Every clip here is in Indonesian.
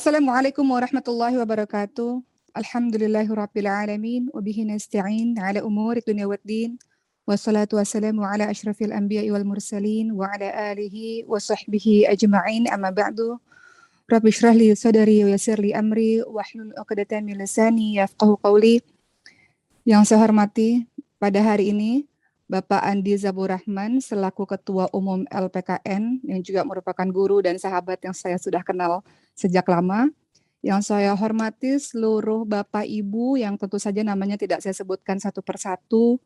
Assalamualaikum warahmatullahi wabarakatuh. Alhamdulillahirabbil alamin wa bihi nasta'in ala umuri dunya waddin. Wassalatu wassalamu ala asyrafil anbiya'i wal mursalin wa ala alihi wa sahbihi ajma'in, amma ba'du. Rabbi shrah li sadri wa yassir li amri wahlul 'uqdatam min lisani yafqahu qawli. Yang saya hormati pada hari ini Bapak Andi Zaburrahman selaku Ketua Umum LPKN yang juga merupakan guru dan sahabat yang saya sudah kenal sejak lama. Yang saya hormati seluruh Bapak Ibu yang tentu saja namanya tidak saya sebutkan satu persatu,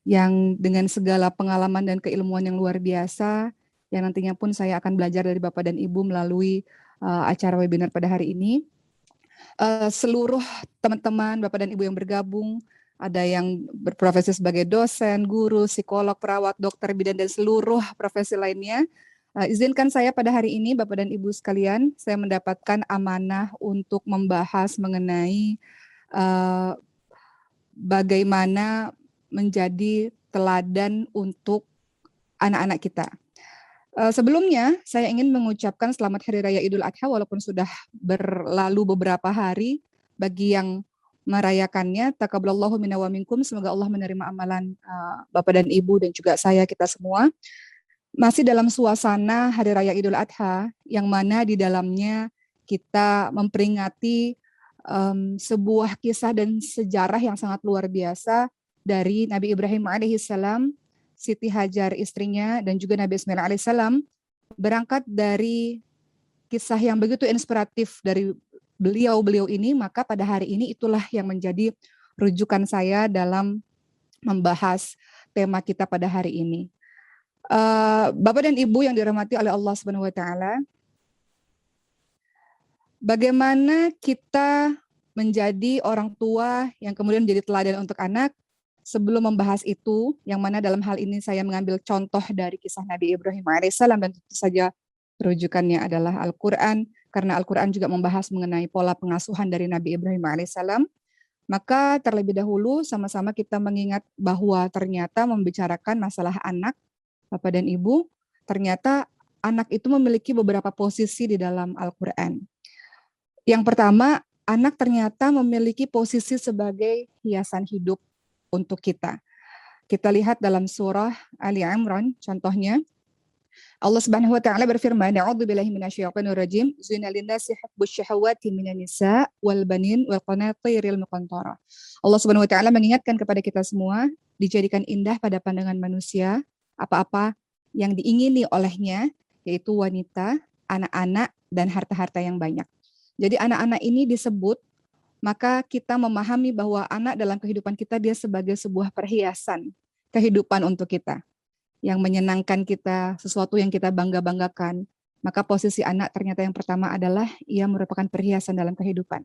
yang dengan segala pengalaman dan keilmuan yang luar biasa, yang nantinya pun saya akan belajar dari Bapak dan Ibu melalui acara webinar pada hari ini. Seluruh teman-teman Bapak dan Ibu yang bergabung, ada yang berprofesi sebagai dosen, guru, psikolog, perawat, dokter, bidan, dan seluruh profesi lainnya. Izinkan saya pada hari ini, Bapak dan Ibu sekalian, saya mendapatkan amanah untuk membahas mengenai bagaimana menjadi teladan untuk anak-anak kita. Sebelumnya, saya ingin mengucapkan selamat Hari Raya Idul Adha, walaupun sudah berlalu beberapa hari. Bagi yang merayakannya, taqabbalallahu minna wa minkum, semoga Allah menerima amalan Bapak dan Ibu dan juga saya, kita semua. Masih dalam suasana Hari Raya Idul Adha, yang mana di dalamnya kita memperingati sebuah kisah dan sejarah yang sangat luar biasa dari Nabi Ibrahim alaihissalam, Siti Hajar istrinya, dan juga Nabi Ismail alaihissalam, berangkat dari kisah yang begitu inspiratif dari beliau ini, maka pada hari ini itulah yang menjadi rujukan saya dalam membahas tema kita pada hari ini. Bapak dan Ibu yang dirahmati oleh Allah Subhanahu wa taala, bagaimana kita menjadi orang tua yang kemudian menjadi teladan untuk anak? Sebelum membahas itu, yang mana dalam hal ini saya mengambil contoh dari kisah Nabi Ibrahim alaihissalam, dan tentu saja rujukannya adalah Al-Quran, karena Al-Quran juga membahas mengenai pola pengasuhan dari Nabi Ibrahim alaihissalam. Maka terlebih dahulu sama-sama kita mengingat bahwa ternyata membicarakan masalah anak, Bapak dan Ibu, ternyata anak itu memiliki beberapa posisi di dalam Al-Quran. Yang pertama, anak ternyata memiliki posisi sebagai hiasan hidup untuk kita. Kita lihat dalam surah Ali Imran, contohnya, Allah Subhanahu wa taala berfirman, "A'udzubillahi minasyaitonir rajim. Zuyyina lin-nasi hubbus syahawati minan nisa wal banin wal qanatiril muqantarah." Allah Subhanahu wa taala mengingatkan kepada kita semua, dijadikan indah pada pandangan manusia apa-apa yang diingini olehnya, yaitu wanita, anak-anak, dan harta-harta yang banyak. Jadi anak-anak ini disebut, maka kita memahami bahwa anak dalam kehidupan kita dia sebagai sebuah perhiasan kehidupan untuk kita, yang menyenangkan kita, sesuatu yang kita bangga-banggakan. Maka posisi anak ternyata yang pertama adalah ia merupakan perhiasan dalam kehidupan.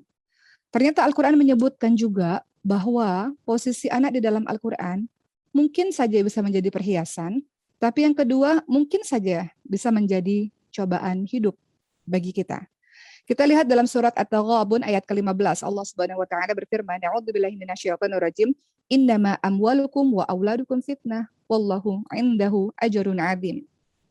Ternyata Al-Quran menyebutkan juga bahwa posisi anak di dalam Al-Quran mungkin saja bisa menjadi perhiasan, tapi yang kedua mungkin saja bisa menjadi cobaan hidup bagi kita. Kita lihat dalam surat At-Taghabun ayat ke-15, Allah Subhanahu wa taala berfirman, "A'udzubillahi minasyaitonir rajim. Innama amwalukum wa auladukum fitnah, wallahu 'indahu ajrun 'adzim."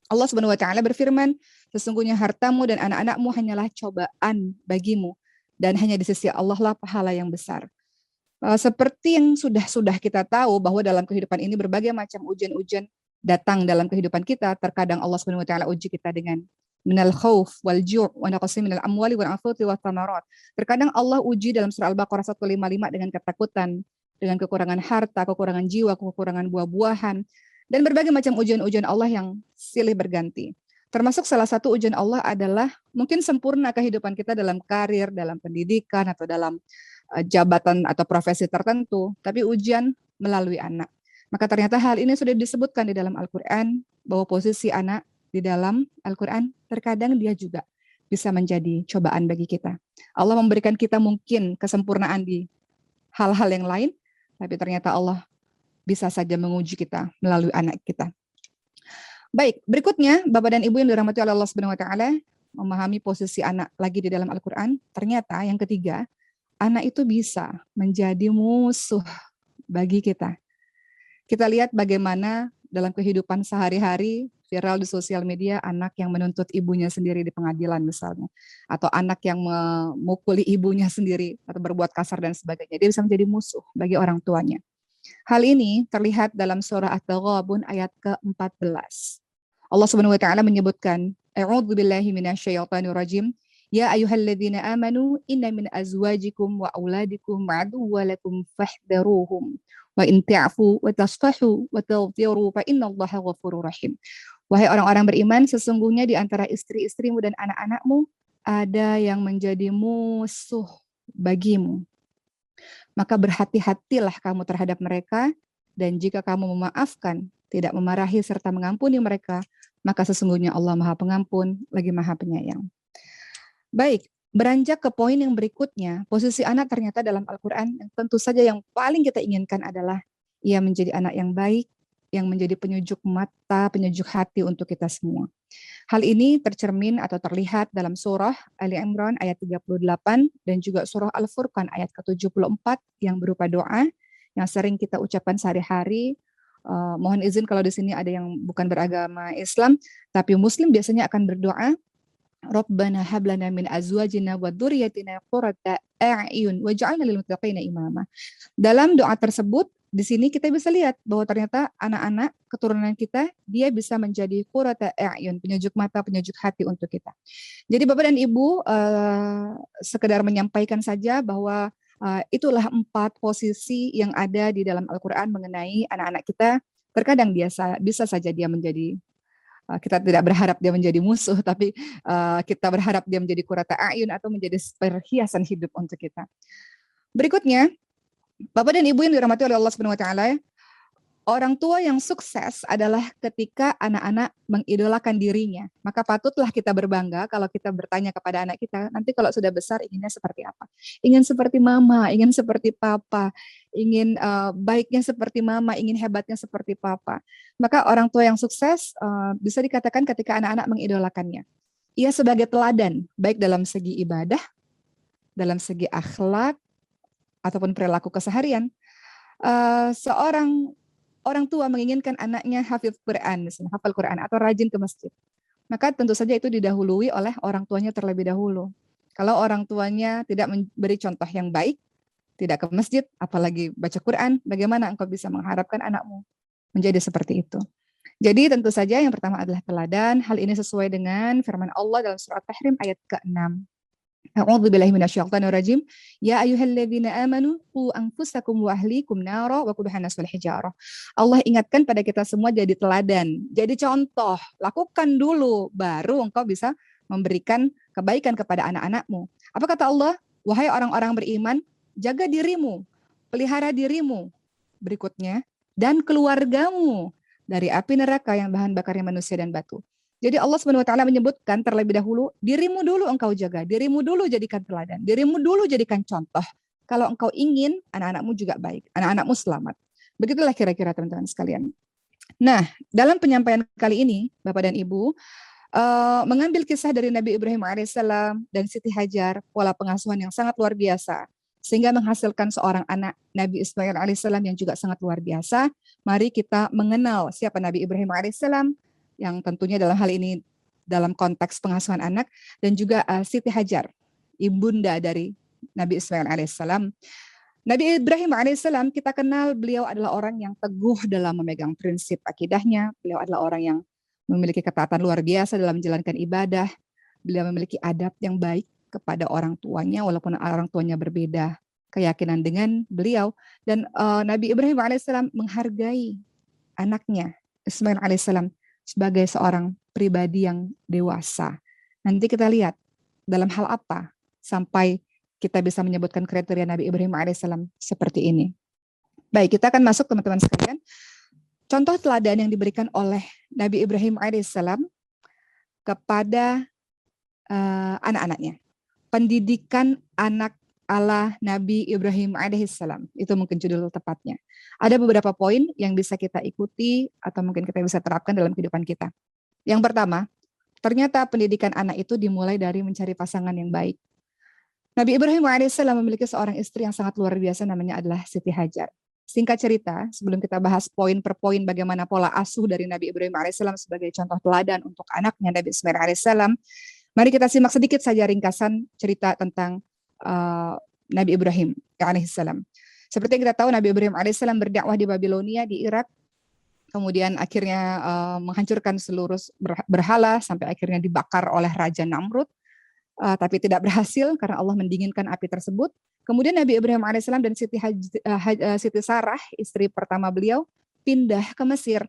Allah Subhanahu wa taala berfirman, sesungguhnya hartamu dan anak-anakmu hanyalah cobaan bagimu, dan hanya di sisi Allah lah pahala yang besar. Seperti yang sudah kita tahu bahwa dalam kehidupan ini berbagai macam ujian-ujian datang dalam kehidupan kita. Terkadang Allah Subhanahu wa taala uji kita dengan minal khauf wal ju' wa naqsin minal amwali wal anfusi wat thamarat. Terkadang Allah uji dalam surah Al-Baqarah 155 dengan ketakutan, dengan kekurangan harta, kekurangan jiwa, kekurangan buah-buahan, dan berbagai macam ujian-ujian Allah yang silih berganti. Termasuk salah satu ujian Allah adalah mungkin sempurna kehidupan kita dalam karir, dalam pendidikan, atau dalam jabatan atau profesi tertentu, tapi ujian melalui anak. Maka ternyata hal ini sudah disebutkan di dalam Al-Quran, bahwa posisi anak di dalam Al-Quran terkadang dia juga bisa menjadi cobaan bagi kita. Allah memberikan kita mungkin kesempurnaan di hal-hal yang lain, tapi ternyata Allah bisa saja menguji kita melalui anak kita. Baik, berikutnya Bapak dan Ibu yang dirahmati oleh Allah Subhanahu wa taala, memahami posisi anak lagi di dalam Al-Quran. Ternyata yang ketiga, anak itu bisa menjadi musuh bagi kita. Kita lihat bagaimana dalam kehidupan sehari-hari viral di sosial media, anak yang menuntut ibunya sendiri di pengadilan misalnya, atau anak yang memukuli ibunya sendiri atau berbuat kasar dan sebagainya. Dia bisa menjadi musuh bagi orang tuanya. Hal ini terlihat dalam surah At-Taghabun ayat ke-14. Allah Subhanahu wa taala menyebutkan, A'udzubillahi minasyaitonirrajim. Ya ayyuhalladzina amanu inna min azwajikum wa auladikum aduwwalakum fahdharuhum wa in ta'fu wa tasfahu wa taghfiru fa innallaha ghafurur rahim. Wahai orang-orang beriman, sesungguhnya di antara istri-istrimu dan anak-anakmu ada yang menjadi musuh bagimu. Maka berhati-hatilah kamu terhadap mereka, dan jika kamu memaafkan, tidak memarahi serta mengampuni mereka, maka sesungguhnya Allah Maha Pengampun, lagi Maha Penyayang. Baik, beranjak ke poin yang berikutnya, posisi anak ternyata dalam Al-Quran yang tentu saja yang paling kita inginkan adalah ia menjadi anak yang baik, yang menjadi penyejuk mata, penyejuk hati untuk kita semua. Hal ini tercermin atau terlihat dalam surah Ali Imran ayat 38 dan juga surah Al-Furqan ayat ke-74 yang berupa doa yang sering kita ucapkan sehari-hari. Mohon izin kalau di sini ada yang bukan beragama Islam, tapi Muslim biasanya akan berdoa, Rabbana hablana min azwajina wa dzurriyyatina qurrata a'yun waj'alna lil muttaqina imama. Dalam doa tersebut, di sini kita bisa lihat bahwa ternyata anak-anak keturunan kita dia bisa menjadi qurrata a'yun, penyejuk mata, penyejuk hati untuk kita. Jadi Bapak dan Ibu sekedar menyampaikan saja bahwa itulah 4 posisi yang ada di dalam Al-Qur'an mengenai anak-anak kita. Terkadang bisa saja dia menjadi kita tidak berharap dia menjadi musuh, tapi kita berharap dia menjadi qurrata a'yun atau menjadi perhiasan hidup untuk kita. Berikutnya, Bapak dan Ibu yang dirahmati oleh Allah Subhanahu wa taala, orang tua yang sukses adalah ketika anak-anak mengidolakan dirinya. Maka patutlah kita berbangga kalau kita bertanya kepada anak kita, nanti kalau sudah besar inginnya seperti apa? Ingin seperti mama, ingin seperti papa, ingin baiknya seperti mama, ingin hebatnya seperti papa. Maka orang tua yang sukses bisa dikatakan ketika anak-anak mengidolakannya. Ia sebagai teladan, baik dalam segi ibadah, dalam segi akhlak, ataupun perilaku keseharian. Seorang orang tua menginginkan anaknya hafidz Quran, misalnya hafal Quran atau rajin ke masjid. Maka tentu saja itu didahului oleh orang tuanya terlebih dahulu. Kalau orang tuanya tidak memberi contoh yang baik, tidak ke masjid, apalagi baca Quran, bagaimana engkau bisa mengharapkan anakmu menjadi seperti itu? Jadi tentu saja yang pertama adalah teladan. Hal ini sesuai dengan firman Allah dalam surah At-Tahrim ayat ke-6. A'udzubillahi minasyaitonirrajim. Ya ayyuhalladzina amanu qu anfusakum wa ahlikum nara wa quduhan nas wal hijarah. Allah ingatkan pada kita semua jadi teladan, jadi contoh. Lakukan dulu baru engkau bisa memberikan kebaikan kepada anak-anakmu. Apa kata Allah? Wahai orang-orang beriman, jaga dirimu, pelihara dirimu. Berikutnya, dan keluargamu dari api neraka yang bahan bakarnya manusia dan batu. Jadi Allah SWT menyebutkan terlebih dahulu, dirimu dulu engkau jaga, dirimu dulu jadikan teladan, dirimu dulu jadikan contoh. Kalau engkau ingin, anak-anakmu juga baik, anak-anakmu selamat. Begitulah kira-kira teman-teman sekalian. Nah, dalam penyampaian kali ini, Bapak dan Ibu, mengambil kisah dari Nabi Ibrahim alaihissalam dan Siti Hajar, pola pengasuhan yang sangat luar biasa, sehingga menghasilkan seorang anak Nabi Ismail alaihissalam yang juga sangat luar biasa. Mari kita mengenal siapa Nabi Ibrahim alaihissalam, yang tentunya dalam hal ini dalam konteks pengasuhan anak, dan juga Siti Hajar, ibunda dari Nabi Ismail alaihissalam. Nabi Ibrahim alaihissalam kita kenal beliau adalah orang yang teguh dalam memegang prinsip akidahnya. Beliau adalah orang yang memiliki ketaatan luar biasa dalam menjalankan ibadah. Beliau memiliki adab yang baik kepada orang tuanya, walaupun orang tuanya berbeda keyakinan dengan beliau. Dan Nabi Ibrahim alaihissalam menghargai anaknya Ismail alaihissalam sebagai seorang pribadi yang dewasa. Nanti kita lihat dalam hal apa sampai kita bisa menyebutkan kriteria Nabi Ibrahim alaihissalam seperti ini. Baik, kita akan masuk teman-teman sekalian. Contoh teladan yang diberikan oleh Nabi Ibrahim alaihissalam kepada anak-anaknya. Pendidikan anak ala Nabi Ibrahim alaihissalam. Itu mungkin judul tepatnya. Ada beberapa poin yang bisa kita ikuti atau mungkin kita bisa terapkan dalam kehidupan kita. Yang pertama, ternyata pendidikan anak itu dimulai dari mencari pasangan yang baik. Nabi Ibrahim alaihissalam memiliki seorang istri yang sangat luar biasa, namanya adalah Siti Hajar. Singkat cerita, sebelum kita bahas poin per poin bagaimana pola asuh dari Nabi Ibrahim alaihissalam sebagai contoh teladan untuk anaknya Nabi Ismail alaihissalam, mari kita simak sedikit saja ringkasan cerita tentang Nabi Ibrahim alaihissalam. Seperti yang kita tahu, Nabi Ibrahim alaihissalam berdakwah di Babilonia, di Irak, kemudian akhirnya menghancurkan seluruh berhala sampai akhirnya dibakar oleh Raja Namrud, tapi tidak berhasil karena Allah mendinginkan api tersebut. Kemudian Nabi Ibrahim alaihissalam dan Siti Sarah, istri pertama beliau, pindah ke Mesir.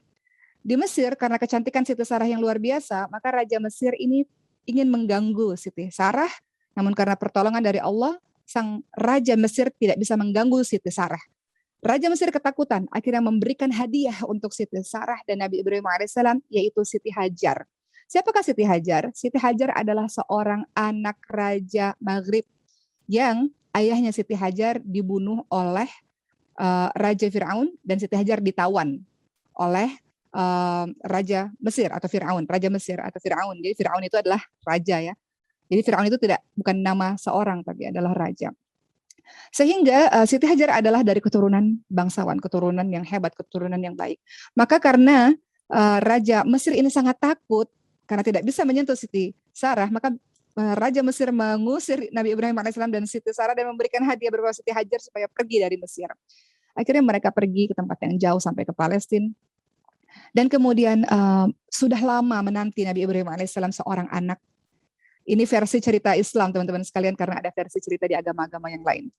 Di Mesir, karena kecantikan Siti Sarah yang luar biasa, maka Raja Mesir ini ingin mengganggu Siti Sarah, namun karena pertolongan dari Allah, sang Raja Mesir tidak bisa mengganggu Siti Sarah. Raja Mesir ketakutan, akhirnya memberikan hadiah untuk Siti Sarah dan Nabi Ibrahim alaihissalam, yaitu Siti Hajar. Siapakah Siti Hajar? Siti Hajar adalah seorang anak Raja Maghrib yang ayahnya Siti Hajar dibunuh oleh Raja Fir'aun, dan Siti Hajar ditawan oleh Raja Mesir atau Fir'aun, Raja Mesir atau Fir'aun. Jadi Fir'aun itu adalah raja ya. Jadi Fir'aun itu bukan nama seorang, tapi adalah raja. Sehingga Siti Hajar adalah dari keturunan bangsawan, keturunan yang hebat, keturunan yang baik. Maka karena Raja Mesir ini sangat takut karena tidak bisa menyentuh Siti Sarah, maka Raja Mesir mengusir Nabi Ibrahim alaihissalam dan Siti Sarah dan memberikan hadiah berupa Siti Hajar supaya pergi dari Mesir. Akhirnya mereka pergi ke tempat yang jauh sampai ke Palestina. Dan kemudian sudah lama menanti Nabi Ibrahim alaihissalam seorang anak. Ini versi cerita Islam teman-teman sekalian, karena ada versi cerita di agama-agama yang lain.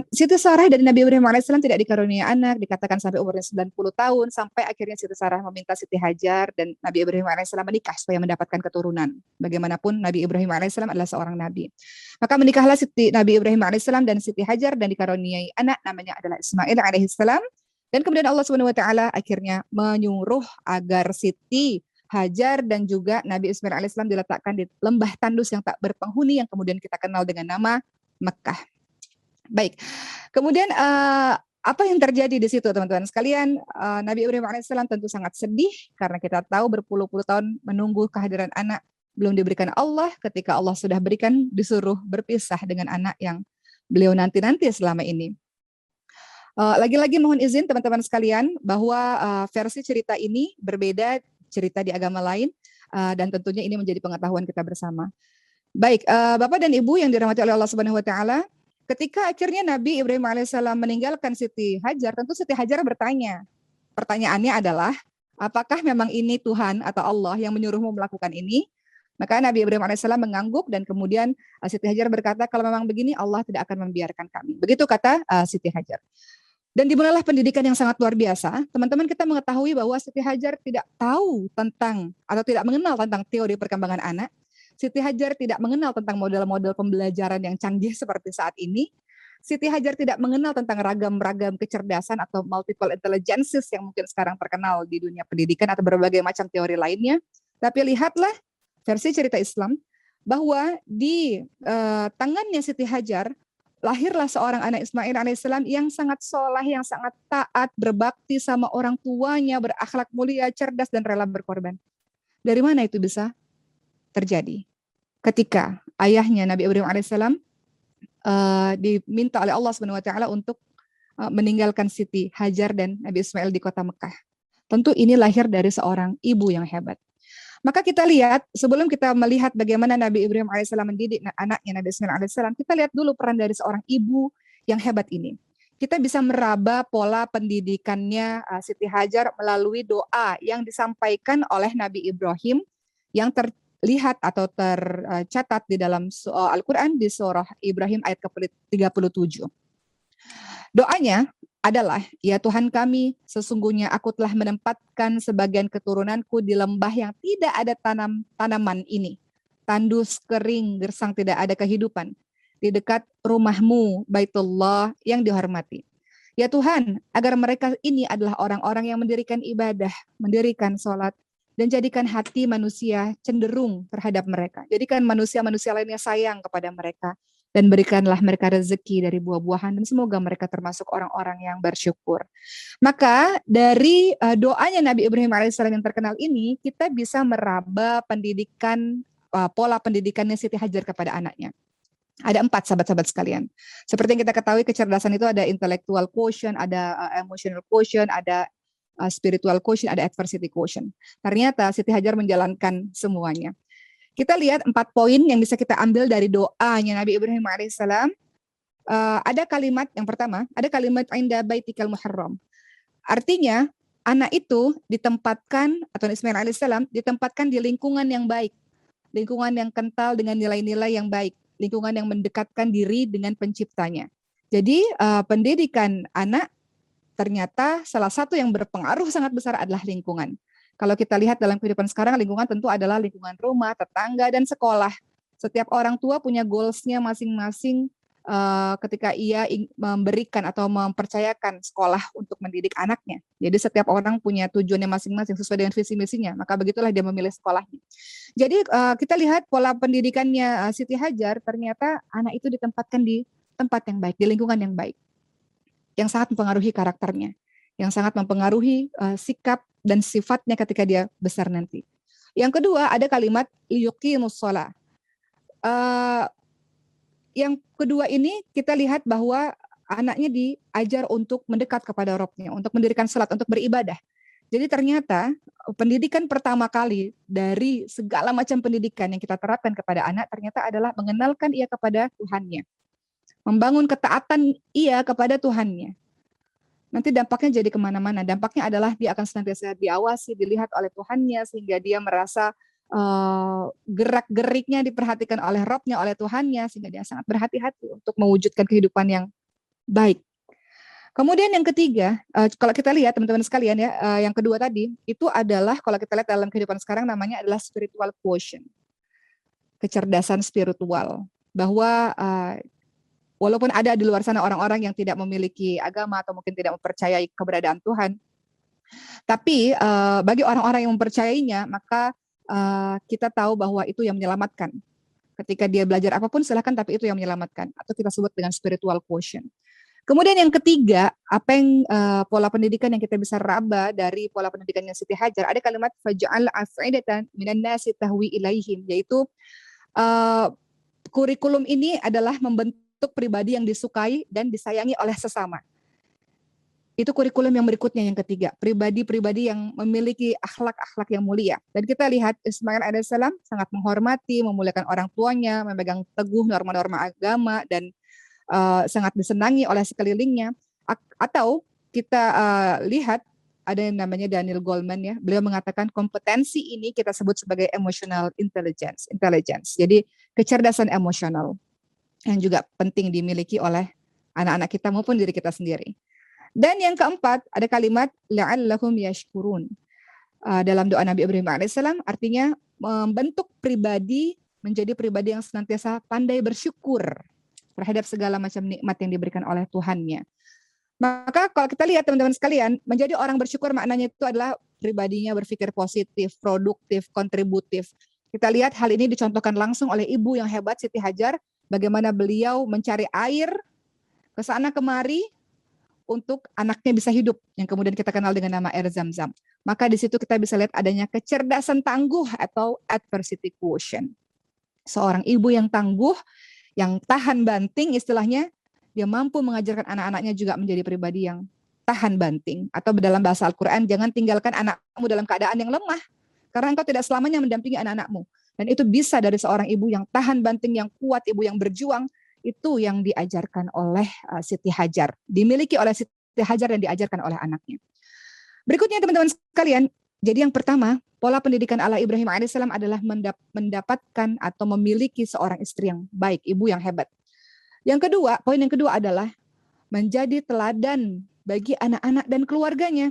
Siti Sarah dari Nabi Ibrahim alaihissalam tidak dikaruniai anak, dikatakan sampai umurnya 90 tahun, sampai akhirnya Siti Sarah meminta Siti Hajar dan Nabi Ibrahim alaihissalam menikah supaya mendapatkan keturunan. Bagaimanapun Nabi Ibrahim alaihissalam adalah seorang nabi. Maka menikahlah Nabi Ibrahim alaihissalam dan Siti Hajar dan dikaruniai anak namanya adalah Ismail alaihissalam. Dan kemudian Allah Subhanahu wa taala akhirnya menyuruh agar Siti Hajar dan juga Nabi Ismail alaihissalam diletakkan di lembah tandus yang tak berpenghuni yang kemudian kita kenal dengan nama Mekah. Baik, kemudian apa yang terjadi di situ teman-teman sekalian? Nabi Ibrahim alaihissalam tentu sangat sedih karena kita tahu berpuluh-puluh tahun menunggu kehadiran anak belum diberikan Allah. Ketika Allah sudah berikan, disuruh berpisah dengan anak yang beliau nanti-nanti selama ini. Lagi-lagi mohon izin teman-teman sekalian bahwa versi cerita ini berbeda cerita di agama lain, dan tentunya ini menjadi pengetahuan kita bersama. Baik, Bapak dan Ibu yang dirahmati oleh Allah Subhanahu wa taala, ketika akhirnya Nabi Ibrahim alaihissalam meninggalkan Siti Hajar, tentu Siti Hajar bertanya. Pertanyaannya adalah, apakah memang ini Tuhan atau Allah yang menyuruhmu melakukan ini? Maka Nabi Ibrahim alaihissalam mengangguk dan kemudian Siti Hajar berkata, kalau memang begini Allah tidak akan membiarkan kami. Begitu kata Siti Hajar. Dan dimulailah pendidikan yang sangat luar biasa. Teman-teman, kita mengetahui bahwa Siti Hajar tidak tahu tentang atau tidak mengenal tentang teori perkembangan anak. Siti Hajar tidak mengenal tentang model-model pembelajaran yang canggih seperti saat ini. Siti Hajar tidak mengenal tentang ragam-ragam kecerdasan atau multiple intelligences yang mungkin sekarang terkenal di dunia pendidikan atau berbagai macam teori lainnya. Tapi lihatlah versi cerita Islam bahwa di tangannya Siti Hajar lahirlah seorang anak Ismail alaihissalam yang sangat soleh, yang sangat taat, berbakti sama orang tuanya, berakhlak mulia, cerdas, dan rela berkorban. Dari mana itu bisa terjadi? Ketika ayahnya Nabi Ibrahim alaihissalam diminta oleh Allah Subhanahu wa taala untuk meninggalkan Siti Hajar dan Nabi Ismail di kota Mekah. Tentu ini lahir dari seorang ibu yang hebat. Maka kita lihat, sebelum kita melihat bagaimana Nabi Ibrahim alaihissalam mendidik anaknya Nabi Ismail alaihissalam, kita lihat dulu peran dari seorang ibu yang hebat ini. Kita bisa meraba pola pendidikannya Siti Hajar melalui doa yang disampaikan oleh Nabi Ibrahim yang terlihat atau tercatat di dalam Al-Quran di surah Ibrahim ayat ke-37. Doanya adalah, ya Tuhan kami, sesungguhnya aku telah menempatkan sebagian keturunanku di lembah yang tidak ada tanaman ini. Tandus, kering, gersang, tidak ada kehidupan. Di dekat rumahmu, Baitullah yang dihormati. Ya Tuhan, agar mereka ini adalah orang-orang yang mendirikan ibadah, mendirikan sholat, dan jadikan hati manusia cenderung terhadap mereka. Jadikan manusia-manusia lainnya sayang kepada mereka. Dan berikanlah mereka rezeki dari buah-buahan, dan semoga mereka termasuk orang-orang yang bersyukur. Maka dari doanya Nabi Ibrahim alaihissalam yang terkenal ini, kita bisa meraba pendidikan, pola pendidikannya Siti Hajar kepada anaknya. Ada 4 sahabat-sahabat sekalian. Seperti yang kita ketahui kecerdasan itu ada intellectual quotient, ada emotional quotient, ada spiritual quotient, ada adversity quotient. Ternyata Siti Hajar menjalankan semuanya. Kita lihat 4 poin yang bisa kita ambil dari doanya Nabi Ibrahim alaihissalam. Ada kalimat yang pertama, ada kalimat inda baitikal muharram. Artinya anak itu ditempatkan, atau Ismail alaihissalam ditempatkan di lingkungan yang baik, lingkungan yang kental dengan nilai-nilai yang baik, lingkungan yang mendekatkan diri dengan penciptanya. Jadi pendidikan anak ternyata salah satu yang berpengaruh sangat besar adalah lingkungan. Kalau kita lihat dalam kehidupan sekarang, lingkungan tentu adalah lingkungan rumah, tetangga, dan sekolah. Setiap orang tua punya goals-nya masing-masing ketika ia memberikan atau mempercayakan sekolah untuk mendidik anaknya. Jadi setiap orang punya tujuannya masing-masing sesuai dengan visi misinya, maka begitulah dia memilih sekolahnya. Jadi kita lihat pola pendidikannya Siti Hajar, ternyata anak itu ditempatkan di tempat yang baik, di lingkungan yang baik, yang sangat mempengaruhi karakternya, yang sangat mempengaruhi sikap dan sifatnya ketika dia besar nanti. Yang kedua, ada kalimat liyuqimus shalah. Yang kedua ini kita lihat bahwa anaknya diajar untuk mendekat kepada Rabb-nya, untuk mendirikan salat, untuk beribadah. Jadi ternyata pendidikan pertama kali dari segala macam pendidikan yang kita terapkan kepada anak ternyata adalah mengenalkan ia kepada Tuhannya. Membangun ketaatan ia kepada Tuhannya. Nanti dampaknya jadi kemana-mana. Dampaknya adalah dia akan senantiasa diawasi, dilihat oleh Tuhannya, sehingga dia merasa gerak-geriknya diperhatikan oleh Rabb-nya, oleh Tuhannya, sehingga dia sangat berhati-hati untuk mewujudkan kehidupan yang baik. Kemudian yang ketiga, kalau kita lihat teman-teman sekalian ya, yang kedua tadi, itu adalah kalau kita lihat dalam kehidupan sekarang namanya adalah spiritual quotient. Kecerdasan spiritual. Bahwa walaupun ada di luar sana orang-orang yang tidak memiliki agama atau mungkin tidak mempercayai keberadaan Tuhan, tapi bagi orang-orang yang mempercayainya, maka kita tahu bahwa itu yang menyelamatkan. Ketika dia belajar apapun silahkan, tapi itu yang menyelamatkan. Atau kita sebut dengan spiritual quotient. Kemudian yang ketiga, apa yang pola pendidikan yang kita bisa raba dari pola pendidikannya Siti Hajar, ada kalimat faj'al af'idatan minan nasi tahwi ilaihim, yaitu kurikulum ini adalah membentuk pribadi yang disukai dan disayangi oleh sesama. Itu kurikulum yang berikutnya, yang ketiga, pribadi-pribadi yang memiliki akhlak-akhlak yang mulia. Dan kita lihat Ismail alaihissalam sangat menghormati, memuliakan orang tuanya, memegang teguh norma-norma agama, dan sangat disenangi oleh sekelilingnya. Atau kita lihat ada yang namanya Daniel Goleman ya, beliau mengatakan kompetensi ini kita sebut sebagai emotional intelligence. Jadi kecerdasan emosional yang juga penting dimiliki oleh anak-anak kita maupun diri kita sendiri. Dan yang keempat, ada kalimat la'allahum yashkurun. Dalam doa Nabi Ibrahim alaihissalam artinya membentuk pribadi menjadi pribadi yang senantiasa pandai bersyukur terhadap segala macam nikmat yang diberikan oleh Tuhannya. Maka kalau kita lihat teman-teman sekalian, menjadi orang bersyukur maknanya itu adalah pribadinya berpikir positif, produktif, kontributif. Kita lihat hal ini dicontohkan langsung oleh ibu yang hebat Siti Hajar, bagaimana beliau mencari air ke sana kemari untuk anaknya bisa hidup, yang kemudian kita kenal dengan nama air Zam-Zam. Maka di situ kita bisa lihat adanya kecerdasan tangguh atau adversity quotient. Seorang ibu yang tangguh, yang tahan banting istilahnya, dia mampu mengajarkan anak-anaknya juga menjadi pribadi yang tahan banting. Atau dalam bahasa Al-Quran, jangan tinggalkan anakmu dalam keadaan yang lemah, karena engkau tidak selamanya mendampingi anak-anakmu. Dan itu bisa dari seorang ibu yang tahan banting, yang kuat, ibu yang berjuang. Itu yang diajarkan oleh Siti Hajar, dimiliki oleh Siti Hajar dan diajarkan oleh anaknya. Berikutnya teman-teman sekalian, jadi yang pertama, pola pendidikan ala Ibrahim alaihissalam adalah mendapatkan atau memiliki seorang istri yang baik, ibu yang hebat. Yang kedua, poin yang kedua adalah menjadi teladan bagi anak-anak dan keluarganya.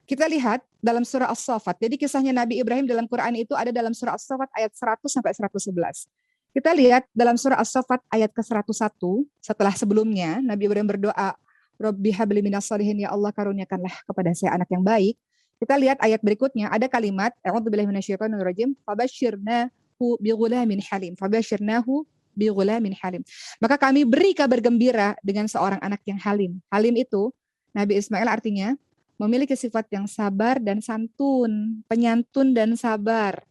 Kita lihat dalam surah As-Saffat, jadi kisahnya Nabi Ibrahim dalam Quran itu ada dalam surah As-Saffat ayat 100 sampai 111. Kita lihat dalam surah As-Saffat ayat ke-101, setelah sebelumnya Nabi Ibrahim berdoa, Rabbi habli minas shalihin, ya Allah karuniakanlah kepada saya anak yang baik. Kita lihat ayat berikutnya, ada kalimat, a'udzubillahi minasyaitonir rajim, fabasyirnahu bighulamin halim. Fabasyirnahu bighulamin halim. Maka kami beri kabar gembira dengan seorang anak yang halim. Halim itu, Nabi Ismail artinya memiliki sifat yang sabar dan santun, penyantun dan sabar.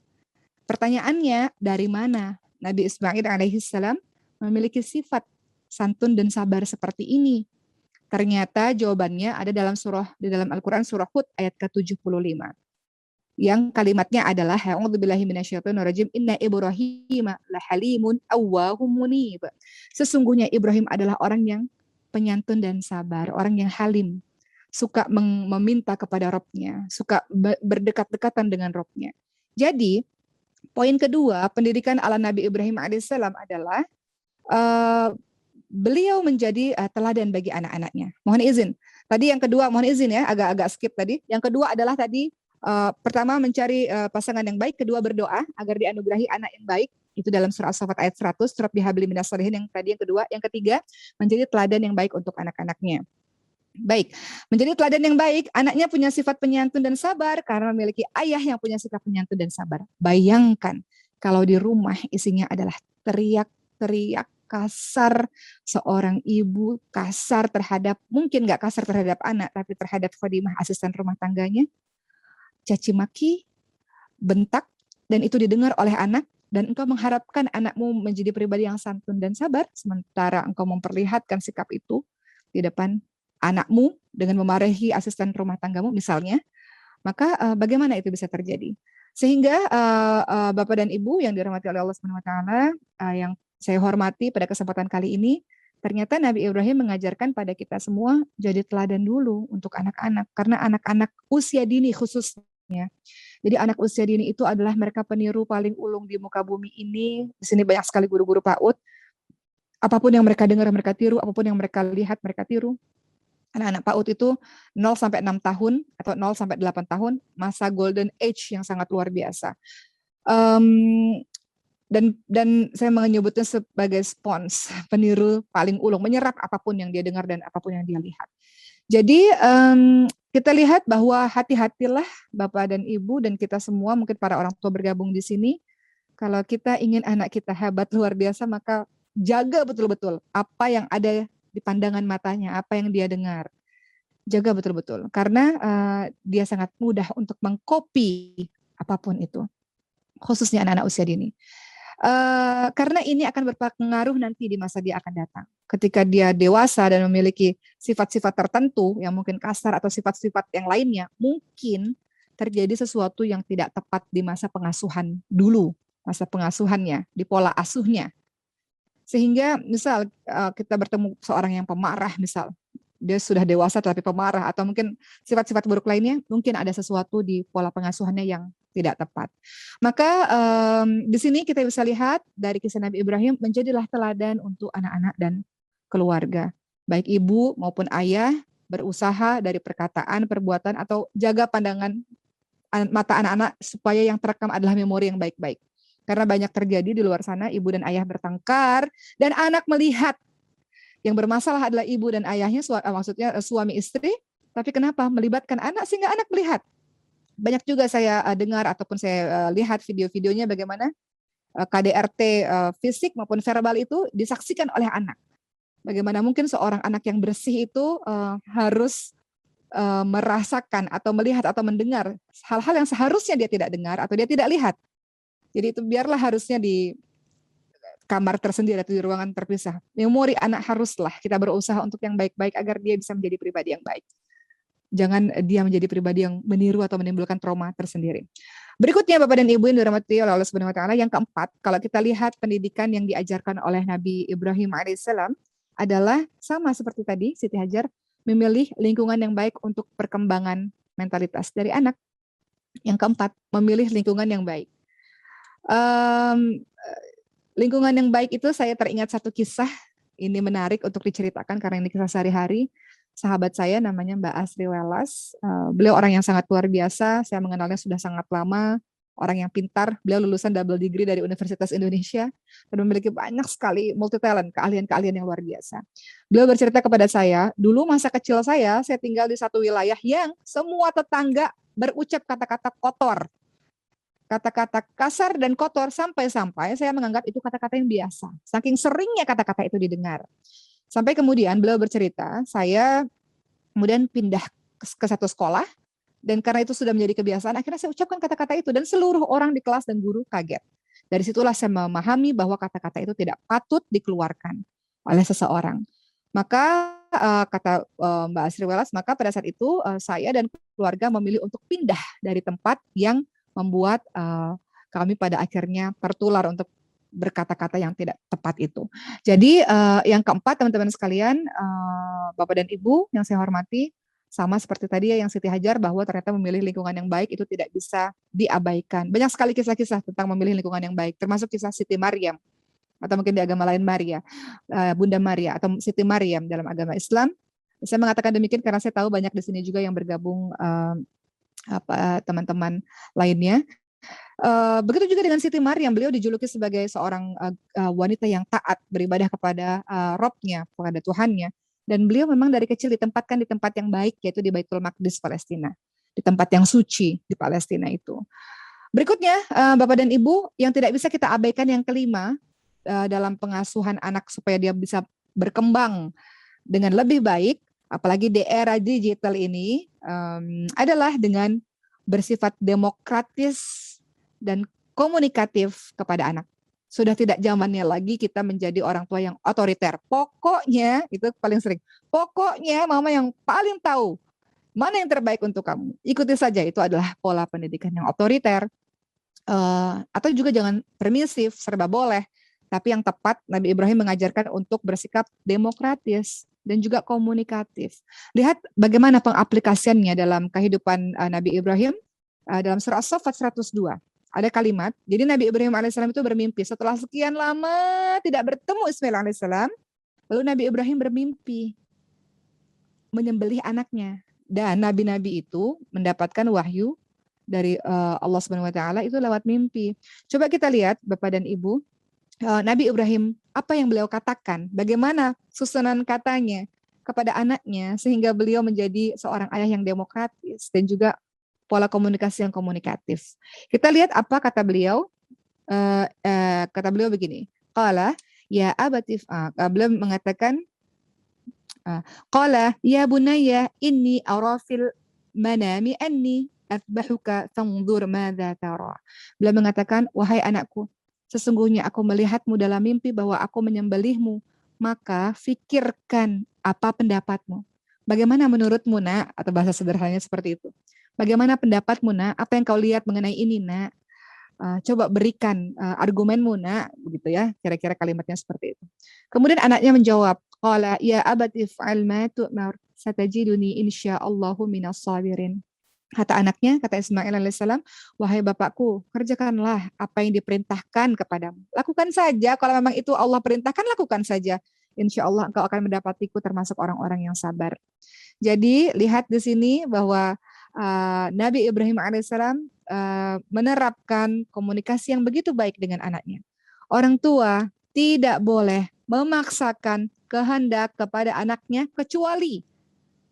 Pertanyaannya, dari mana Nabi Ismail alaihissalam memiliki sifat santun dan sabar seperti ini? Ternyata jawabannya ada di dalam Al-Quran surah Hud ayat ke-75. Yang kalimatnya adalah a'udzubillahi minasyaitonirrajim inna Ibrahim lahalimun awwahum munib. Sesungguhnya Ibrahim adalah orang yang penyantun dan sabar, orang yang halim, suka meminta kepada Robnya, suka berdekat-dekatan dengan Robnya. Jadi poin kedua, pendidikan ala Nabi Ibrahim alaihissalam adalah beliau menjadi teladan bagi anak-anaknya. Mohon izin. Tadi yang kedua, mohon izin ya, agak-agak skip tadi. Yang kedua adalah tadi pertama mencari pasangan yang baik, kedua berdoa agar dianugerahi anak yang baik. Itu dalam surah As-Saffat ayat 100, Rabbi habli minas sholihin yang tadi yang kedua. Yang ketiga, menjadi teladan yang baik untuk anak-anaknya. Baik, menjadi teladan yang baik, anaknya punya sifat penyantun dan sabar karena memiliki ayah yang punya sikap penyantun dan sabar. Bayangkan kalau di rumah isinya adalah teriak-teriak kasar, seorang ibu kasar terhadap, mungkin nggak kasar terhadap anak, tapi terhadap khadimah asisten rumah tangganya, caci maki, bentak, dan itu didengar oleh anak, dan engkau mengharapkan anakmu menjadi pribadi yang santun dan sabar, sementara engkau memperlihatkan sikap itu di depan anakmu dengan memarahi asisten rumah tanggamu misalnya, maka bagaimana itu bisa terjadi? Sehingga Bapak dan Ibu yang dirahmati oleh Allah Subhanahu wa taala, yang saya hormati pada kesempatan kali ini, ternyata Nabi Ibrahim mengajarkan pada kita semua jadi teladan dulu untuk anak-anak, karena anak-anak usia dini khususnya. Jadi anak usia dini itu adalah mereka peniru paling ulung di muka bumi ini. Di sini banyak sekali guru-guru PAUD. Apapun yang mereka dengar mereka tiru, apapun yang mereka lihat mereka tiru. Anak-anak PAUD itu 0 sampai 6 tahun atau 0 sampai 8 tahun, masa golden age yang sangat luar biasa. Dan saya menyebutnya sebagai spons, peniru paling ulung, menyerap apapun yang dia dengar dan apapun yang dia lihat. Jadi kita lihat bahwa hati-hatilah Bapak dan Ibu dan kita semua, mungkin para orang tua bergabung di sini, kalau kita ingin anak kita hebat luar biasa, maka jaga betul-betul apa yang ada di pandangan matanya, apa yang dia dengar. Jaga betul-betul, karena dia sangat mudah untuk mengcopy apapun itu, khususnya anak-anak usia dini. Karena ini akan berpengaruh nanti di masa dia akan datang. Ketika dia dewasa dan memiliki sifat-sifat tertentu yang mungkin kasar atau sifat-sifat yang lainnya, mungkin terjadi sesuatu yang tidak tepat di masa pengasuhan dulu, masa pengasuhannya, di pola asuhnya. Sehingga misal kita bertemu seorang yang pemarah, misal dia sudah dewasa tapi pemarah, atau mungkin sifat-sifat buruk lainnya, mungkin ada sesuatu di pola pengasuhannya yang tidak tepat. Maka di sini kita bisa lihat dari kisah Nabi Ibrahim, menjadilah teladan untuk anak-anak dan keluarga. Baik ibu maupun ayah berusaha dari perkataan, perbuatan, atau jaga pandangan mata anak-anak supaya yang terekam adalah memori yang baik-baik. Karena banyak terjadi di luar sana, ibu dan ayah bertengkar, dan anak melihat yang bermasalah adalah ibu dan ayahnya, maksudnya suami istri, tapi kenapa? Melibatkan anak sehingga anak melihat. Banyak juga saya dengar ataupun saya lihat video-videonya bagaimana KDRT fisik maupun verbal itu disaksikan oleh anak. Bagaimana mungkin seorang anak yang bersih itu harus merasakan atau melihat atau mendengar hal-hal yang seharusnya dia tidak dengar atau dia tidak lihat. Jadi itu biarlah harusnya di kamar tersendiri atau di ruangan terpisah. Memori anak haruslah kita berusaha untuk yang baik-baik agar dia bisa menjadi pribadi yang baik. Jangan dia menjadi pribadi yang meniru atau menimbulkan trauma tersendiri. Berikutnya Bapak dan Ibu yang dirahmati oleh Allah Subhanahu wa taala, yang keempat, kalau kita lihat pendidikan yang diajarkan oleh Nabi Ibrahim alaihissalam adalah sama seperti tadi Siti Hajar, memilih lingkungan yang baik untuk perkembangan mentalitas dari anak. Yang keempat, memilih lingkungan yang baik. Lingkungan yang baik itu saya teringat satu kisah, ini menarik untuk diceritakan karena ini kisah sehari-hari. Sahabat saya namanya Mbak Asri Welas, beliau orang yang sangat luar biasa, saya mengenalnya sudah sangat lama, orang yang pintar, beliau lulusan double degree dari Universitas Indonesia, dan memiliki banyak sekali multi talent, keahlian-keahlian yang luar biasa. Beliau bercerita kepada saya, dulu masa kecil saya tinggal di satu wilayah yang semua tetangga berucap kata-kata kotor, kata-kata kasar dan kotor, sampai-sampai saya menganggap itu kata-kata yang biasa. Saking seringnya kata-kata itu didengar. Sampai kemudian beliau bercerita, saya kemudian pindah ke satu sekolah, dan karena itu sudah menjadi kebiasaan, akhirnya saya ucapkan kata-kata itu, dan seluruh orang di kelas dan guru kaget. Dari situlah saya memahami bahwa kata-kata itu tidak patut dikeluarkan oleh seseorang. Maka kata Mbak Asri Welas, maka pada saat itu saya dan keluarga memilih untuk pindah dari tempat yang membuat kami pada akhirnya tertular untuk berkata-kata yang tidak tepat itu. Jadi yang keempat teman-teman sekalian, Bapak dan Ibu yang saya hormati, sama seperti tadi ya yang Siti Hajar, bahwa ternyata memilih lingkungan yang baik itu tidak bisa diabaikan. Banyak sekali kisah-kisah tentang memilih lingkungan yang baik, termasuk kisah Siti Maryam, atau mungkin di agama lain Maria, Bunda Maria atau Siti Maryam dalam agama Islam. Saya mengatakan demikian karena saya tahu banyak di sini juga yang bergabung teman-teman lainnya. Begitu juga dengan Siti Maryam, beliau dijuluki sebagai seorang wanita yang taat beribadah kepada Robnya, kepada Tuhannya. Dan beliau memang dari kecil ditempatkan di tempat yang baik, yaitu di Baitul Maqdis, Palestina. Di tempat yang suci di Palestina itu. Berikutnya, Bapak dan Ibu, yang tidak bisa kita abaikan yang kelima, dalam pengasuhan anak supaya dia bisa berkembang dengan lebih baik, apalagi di era digital ini, adalah dengan bersifat demokratis dan komunikatif kepada anak. Sudah tidak zamannya lagi kita menjadi orang tua yang otoriter. Pokoknya, itu paling sering, pokoknya mama yang paling tahu mana yang terbaik untuk kamu. Ikuti saja, itu adalah pola pendidikan yang otoriter. Atau juga jangan permisif, serba boleh. Tapi yang tepat, Nabi Ibrahim mengajarkan untuk bersikap demokratis dan juga komunikatif. Lihat bagaimana pengaplikasiannya dalam kehidupan Nabi Ibrahim. Dalam surah As-Saffat 102. Ada kalimat, jadi Nabi Ibrahim alaihissalam itu bermimpi setelah sekian lama tidak bertemu Ismail alaihissalam, lalu Nabi Ibrahim bermimpi menyembelih anaknya, dan nabi-nabi itu mendapatkan wahyu dari Allah Subhanahu wa taala itu lewat mimpi. Coba kita lihat Bapak dan Ibu, Nabi Ibrahim apa yang beliau katakan, bagaimana susunan katanya kepada anaknya sehingga beliau menjadi seorang ayah yang demokratis dan juga pola komunikasi yang komunikatif. Kita lihat apa kata beliau. Kata beliau begini. Qala ya abatif. Beliau mengatakan qala ya bunayya inni arafil manami anni atbahuka fanzur madza tara. Beliau mengatakan, wahai anakku, sesungguhnya aku melihatmu dalam mimpi bahwa aku menyembelihmu, maka fikirkan apa pendapatmu. Bagaimana menurutmu, Nak? Atau bahasa sederhananya seperti itu. Bagaimana pendapatmu, Nak? Apa yang kau lihat mengenai ini, Nak? Coba berikan argumenmu, Nak. Begitu ya, kira-kira kalimatnya seperti itu. Kemudian anaknya menjawab, qala ya abati fa'al ma tu'mar satajiduni insyaallahu minas sabirin. Kata anaknya, kata Ismail alaihissalam, wahai bapakku, kerjakanlah apa yang diperintahkan kepadamu. Lakukan saja, kalau memang itu Allah perintahkan, lakukan saja. Insya Allah engkau akan mendapatiku termasuk orang-orang yang sabar. Jadi lihat di sini bahwa Nabi Ibrahim alaihissalam menerapkan komunikasi yang begitu baik dengan anaknya. Orang tua tidak boleh memaksakan kehendak kepada anaknya kecuali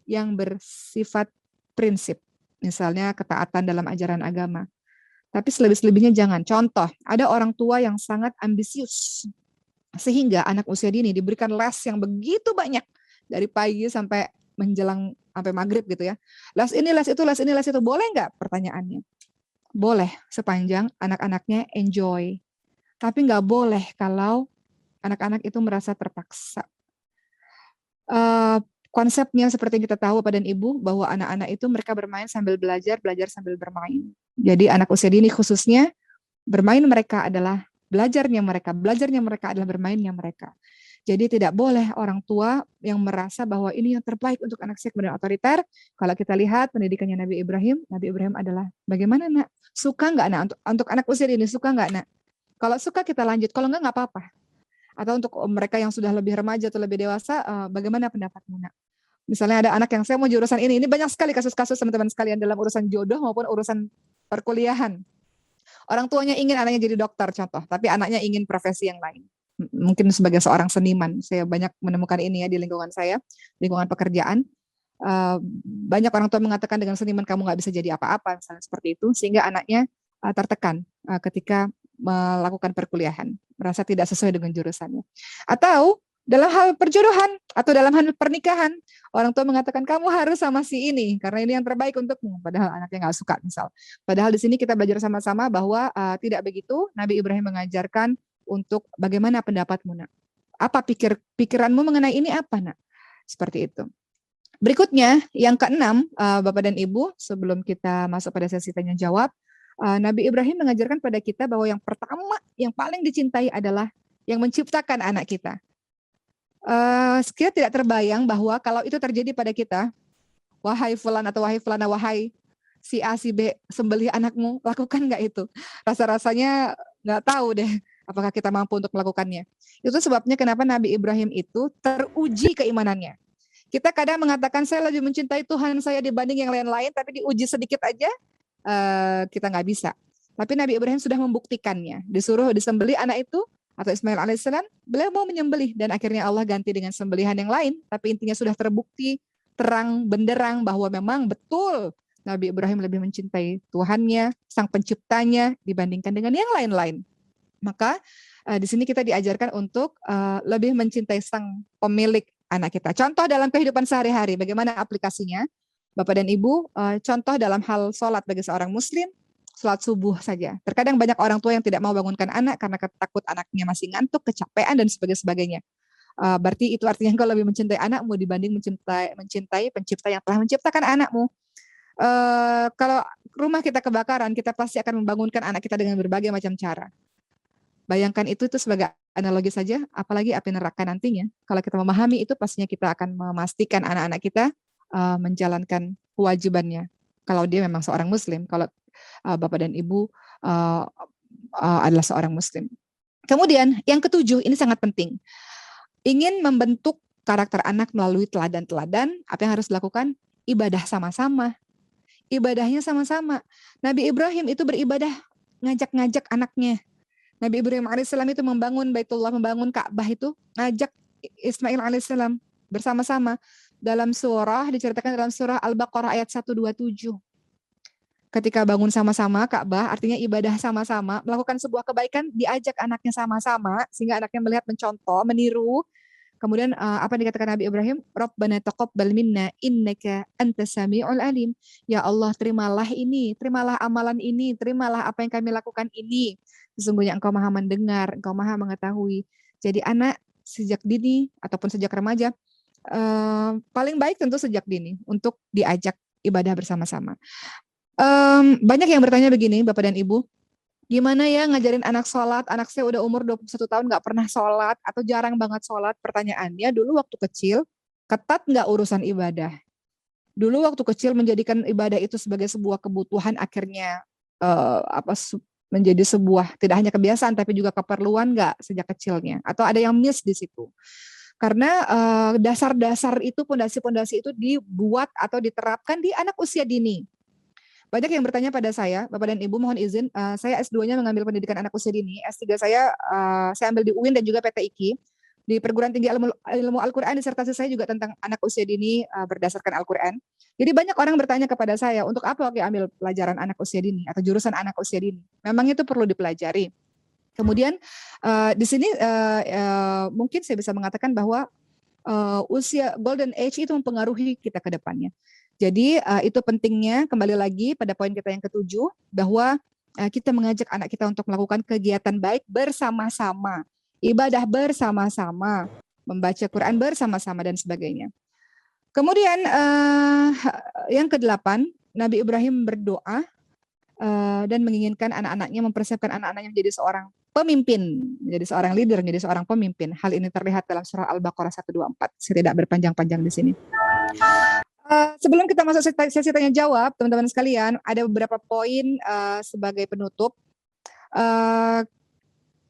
yang bersifat prinsip. Misalnya ketaatan dalam ajaran agama. Tapi selebih-selebihnya jangan. Contoh, ada orang tua yang sangat ambisius. Sehingga anak usia dini diberikan les yang begitu banyak. Dari pagi sampai menjelang sampai maghrib gitu ya. Les ini, les itu, les ini, les itu. Boleh nggak pertanyaannya? Boleh, sepanjang anak-anaknya enjoy. Tapi nggak boleh kalau anak-anak itu merasa terpaksa. Konsepnya seperti yang kita tahu Bapak dan Ibu, bahwa anak-anak itu mereka bermain sambil belajar, belajar sambil bermain. Jadi anak usia dini khususnya, bermain mereka adalah belajarnya mereka adalah bermainnya mereka. Jadi tidak boleh orang tua yang merasa bahwa ini yang terbaik untuk anak saya kemudian otoriter. Kalau kita lihat pendidikannya Nabi Ibrahim adalah bagaimana, Nak? Suka nggak, Nak? Untuk anak usia dini, suka nggak, Nak? Kalau suka kita lanjut, kalau nggak apa-apa. Atau untuk mereka yang sudah lebih remaja atau lebih dewasa, bagaimana pendapatmu, Nak? Misalnya ada anak yang saya mau jurusan ini banyak sekali kasus-kasus teman-teman sekalian dalam urusan jodoh maupun urusan perkuliahan. Orang tuanya ingin anaknya jadi dokter contoh, tapi anaknya ingin profesi yang lain. Mungkin sebagai seorang seniman, saya banyak menemukan ini ya di lingkungan saya, lingkungan pekerjaan. Banyak orang tua mengatakan dengan seniman kamu nggak bisa jadi apa-apa, misalnya seperti itu, sehingga anaknya tertekan ketika melakukan perkuliahan, merasa tidak sesuai dengan jurusannya. Atau Dalam hal perjodohan atau dalam hal pernikahan, orang tua mengatakan kamu harus sama si ini karena ini yang terbaik untukmu. Padahal anaknya nggak suka misal. Padahal di sini kita belajar sama-sama bahwa tidak begitu. Nabi Ibrahim mengajarkan untuk bagaimana pendapatmu nak. Apa pikiranmu mengenai ini apa nak? Seperti itu. Berikutnya yang keenam, Bapak dan Ibu, sebelum kita masuk pada sesi tanya jawab, Nabi Ibrahim mengajarkan pada kita bahwa yang pertama, yang paling dicintai adalah yang menciptakan anak kita. Kita tidak terbayang bahwa kalau itu terjadi pada kita, wahai fulan atau wahai fulana, wahai si A, si B, sembelih anakmu, lakukan nggak itu? Rasa-rasanya nggak tahu deh apakah kita mampu untuk melakukannya. Itu sebabnya kenapa Nabi Ibrahim itu teruji keimanannya. Kita kadang mengatakan saya lebih mencintai Tuhan saya dibanding yang lain-lain, tapi diuji sedikit aja kita nggak bisa. Tapi Nabi Ibrahim sudah membuktikannya. Disuruh disembelih anak itu, atau Ismail alaihissalam, beliau mau menyembelih dan akhirnya Allah ganti dengan sembelihan yang lain, tapi intinya sudah terbukti terang benderang bahwa memang betul Nabi Ibrahim lebih mencintai Tuhannya, sang penciptanya dibandingkan dengan yang lain-lain. Maka di sini kita diajarkan untuk lebih mencintai sang pemilik anak kita. Contoh dalam kehidupan sehari-hari, bagaimana aplikasinya? Bapak dan Ibu, contoh dalam hal sholat bagi seorang muslim, sholat subuh saja. Terkadang banyak orang tua yang tidak mau bangunkan anak karena takut anaknya masih ngantuk, kecapean, dan sebagainya. Berarti itu artinya engkau lebih mencintai anakmu dibanding mencintai pencipta yang telah menciptakan anakmu. Kalau rumah kita kebakaran, kita pasti akan membangunkan anak kita dengan berbagai macam cara. Bayangkan itu sebagai analogi saja, apalagi api neraka nantinya. Kalau kita memahami itu, pastinya kita akan memastikan anak-anak kita menjalankan kewajibannya. Kalau dia memang seorang muslim, kalau Bapak dan Ibu adalah seorang muslim. Kemudian yang ketujuh, ini sangat penting. Ingin membentuk karakter anak melalui teladan-teladan, apa yang harus dilakukan? Ibadah sama-sama. Ibadahnya sama-sama. Nabi Ibrahim itu beribadah, ngajak-ngajak anaknya. Nabi Ibrahim alaihissalam itu membangun Baitullah, membangun Ka'bah itu, ngajak Ismail alaihissalam bersama-sama. Dalam surah, diceritakan dalam surah Al-Baqarah ayat 127. Ketika bangun sama-sama Ka'bah, artinya ibadah sama-sama, melakukan sebuah kebaikan, diajak anaknya sama-sama, sehingga anaknya melihat, mencontoh, meniru. Kemudian apa yang dikatakan Nabi Ibrahim? Rabbana taqabbal minna innaka antas samiul alim. Ya Allah, terimalah ini, terimalah amalan ini, terimalah apa yang kami lakukan ini. Sesungguhnya Engkau Maha mendengar, Engkau Maha mengetahui. Jadi anak sejak dini ataupun sejak remaja, paling baik tentu sejak dini untuk diajak ibadah bersama-sama. Banyak yang bertanya begini, Bapak dan Ibu, gimana ya ngajarin anak sholat? Anak saya udah umur 21 tahun gak pernah sholat atau jarang banget sholat. Pertanyaannya, dulu waktu kecil ketat gak urusan ibadah? Dulu waktu kecil menjadikan ibadah itu sebagai sebuah kebutuhan, akhirnya menjadi sebuah tidak hanya kebiasaan tapi juga keperluan gak sejak kecilnya? Atau ada yang miss di situ? Karena dasar-dasar itu, pondasi-pondasi itu dibuat atau diterapkan di anak usia dini. Banyak yang bertanya pada saya, Bapak dan Ibu, mohon izin, saya S2-nya mengambil pendidikan anak usia dini, S3 saya ambil di UIN dan juga PTIQ. Di Perguruan Tinggi Ilmu Al-Quran, disertasi saya juga tentang anak usia dini berdasarkan Al-Quran. Jadi banyak orang bertanya kepada saya, untuk apa oke ambil pelajaran anak usia dini atau jurusan anak usia dini? Memang itu perlu dipelajari. Kemudian di sini mungkin saya bisa mengatakan bahwa usia golden age itu mempengaruhi kita ke depannya. Jadi itu pentingnya, kembali lagi pada poin kita yang ketujuh, bahwa kita mengajak anak kita untuk melakukan kegiatan baik bersama-sama, ibadah bersama-sama, membaca Quran bersama-sama dan sebagainya. Kemudian yang kedelapan, Nabi Ibrahim berdoa dan menginginkan anak-anaknya, mempersiapkan anak-anaknya menjadi seorang pemimpin, menjadi seorang leader, menjadi seorang pemimpin. Hal ini terlihat dalam surah Al-Baqarah 124. Saya tidak berpanjang-panjang di sini. Sebelum kita masuk sesi tanya jawab, teman-teman sekalian, ada beberapa poin sebagai penutup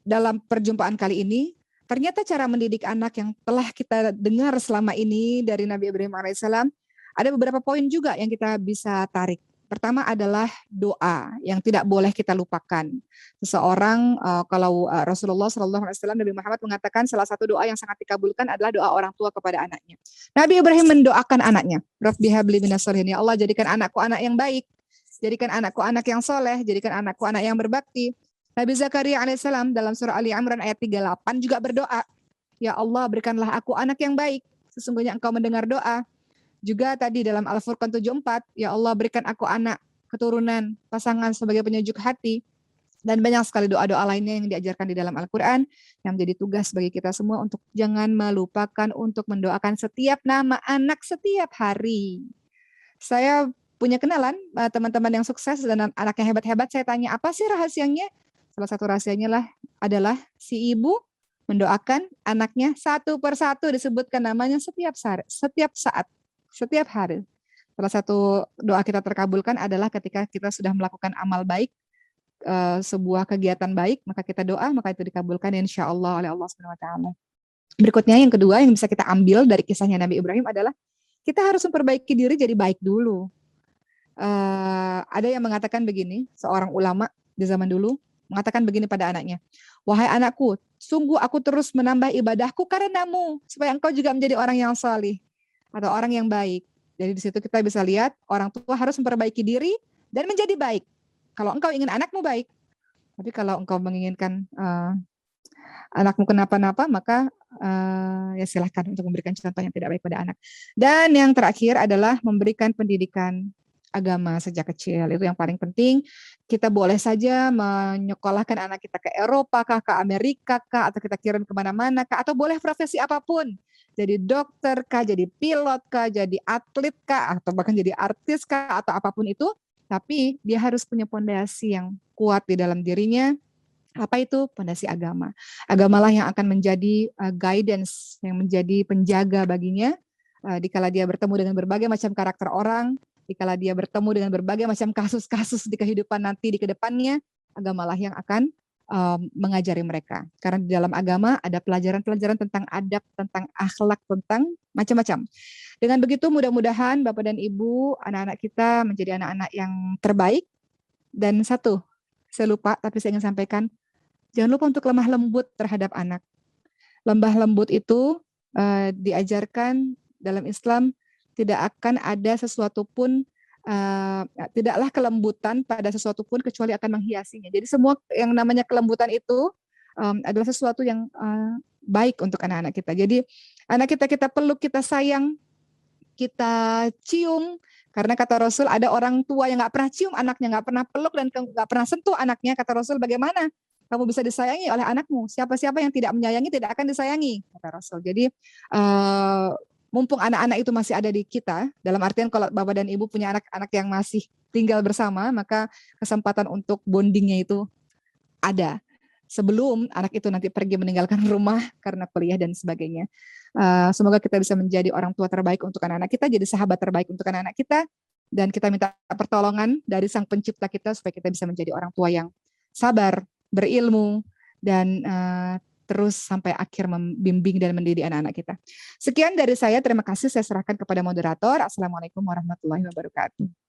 dalam perjumpaan kali ini. Ternyata cara mendidik anak yang telah kita dengar selama ini dari Nabi Ibrahim alaihissalam, ada beberapa poin juga yang kita bisa tarik. Pertama adalah doa yang tidak boleh kita lupakan. Seseorang kalau Rasulullah SAW, Nabi Muhammad mengatakan salah satu doa yang sangat dikabulkan adalah doa orang tua kepada anaknya. Nabi Ibrahim mendoakan anaknya, Rabbi habli minas sholihin, ya Allah jadikan anakku anak yang baik, jadikan anakku anak yang soleh, jadikan anakku anak yang berbakti. Nabi Zakaria alaihissalam dalam surah Ali Imran ayat 38 juga berdoa, ya Allah berikanlah aku anak yang baik, sesungguhnya Engkau mendengar doa. Juga tadi dalam Al-Furqan 74, ya Allah berikan aku anak, keturunan, pasangan sebagai penyejuk hati. Dan banyak sekali doa-doa lainnya yang diajarkan di dalam Al-Quran, yang menjadi tugas bagi kita semua untuk jangan melupakan untuk mendoakan setiap nama anak setiap hari. Saya punya kenalan teman-teman yang sukses dan anak yang hebat-hebat, saya tanya apa sih rahasianya? Salah satu rahasianya adalah si ibu mendoakan anaknya satu persatu, disebutkan namanya setiap saat, setiap hari. Salah satu doa kita terkabulkan adalah ketika kita sudah melakukan amal baik, sebuah kegiatan baik, maka kita doa, maka itu dikabulkan insya Allah oleh Allah Subhanahu Wa Taala. Berikutnya yang kedua yang bisa kita ambil dari kisahnya Nabi Ibrahim adalah kita harus memperbaiki diri jadi baik dulu. Ada yang mengatakan begini, seorang ulama di zaman dulu mengatakan begini pada anaknya, wahai anakku, sungguh aku terus menambah ibadahku karenamu, supaya engkau juga menjadi orang yang salih atau orang yang baik. Jadi di situ kita bisa lihat orang tua harus memperbaiki diri dan menjadi baik. Kalau engkau ingin anakmu baik, tapi kalau engkau menginginkan anakmu kenapa-napa, maka ya silahkan untuk memberikan contoh yang tidak baik pada anak. Dan yang terakhir adalah memberikan pendidikan agama sejak kecil. Itu yang paling penting. Kita boleh saja menyekolahkan anak kita ke Eropa kah, ke Amerika kah, atau kita kirim kemana-mana kah, atau boleh profesi apapun. Jadi dokter kah, jadi pilot kah, jadi atlet kah, atau bahkan jadi artis kah, atau apapun itu. Tapi dia harus punya pondasi yang kuat di dalam dirinya. Apa itu? Pondasi agama. Agamalah yang akan menjadi guidance, yang menjadi penjaga baginya dikala dia bertemu dengan berbagai macam karakter orang, dikala dia bertemu dengan berbagai macam kasus-kasus di kehidupan nanti di kedepannya, agamalah yang akan mengajari mereka. Karena di dalam agama ada pelajaran-pelajaran tentang adab, tentang akhlak, tentang macam-macam. Dengan begitu mudah-mudahan Bapak dan Ibu, anak-anak kita menjadi anak-anak yang terbaik. Dan satu, saya lupa tapi saya ingin sampaikan, jangan lupa untuk lemah lembut terhadap anak. Lemah lembut itu diajarkan dalam Islam, tidak akan ada sesuatu pun, tidaklah kelembutan pada sesuatu pun kecuali akan menghiasinya. Jadi semua yang namanya kelembutan itu adalah sesuatu yang baik untuk anak-anak kita. Jadi anak kita peluk, kita sayang, kita cium, karena kata Rasul ada orang tua yang nggak pernah cium anaknya, nggak pernah peluk dan nggak pernah sentuh anaknya. Kata Rasul, bagaimana kamu bisa disayangi oleh anakmu? Siapa-siapa yang tidak menyayangi tidak akan disayangi, kata Rasul. Jadi mumpung anak-anak itu masih ada di kita, dalam artian kalau Bapak dan Ibu punya anak-anak yang masih tinggal bersama, maka kesempatan untuk bondingnya itu ada sebelum anak itu nanti pergi meninggalkan rumah karena kuliah dan sebagainya. Semoga kita bisa menjadi orang tua terbaik untuk anak-anak kita, jadi sahabat terbaik untuk anak-anak kita, dan kita minta pertolongan dari Sang Pencipta kita supaya kita bisa menjadi orang tua yang sabar, berilmu, dan terus sampai akhir membimbing dan mendidik anak-anak kita. Sekian dari saya, terima kasih. Saya serahkan kepada moderator. Assalamualaikum warahmatullahi wabarakatuh.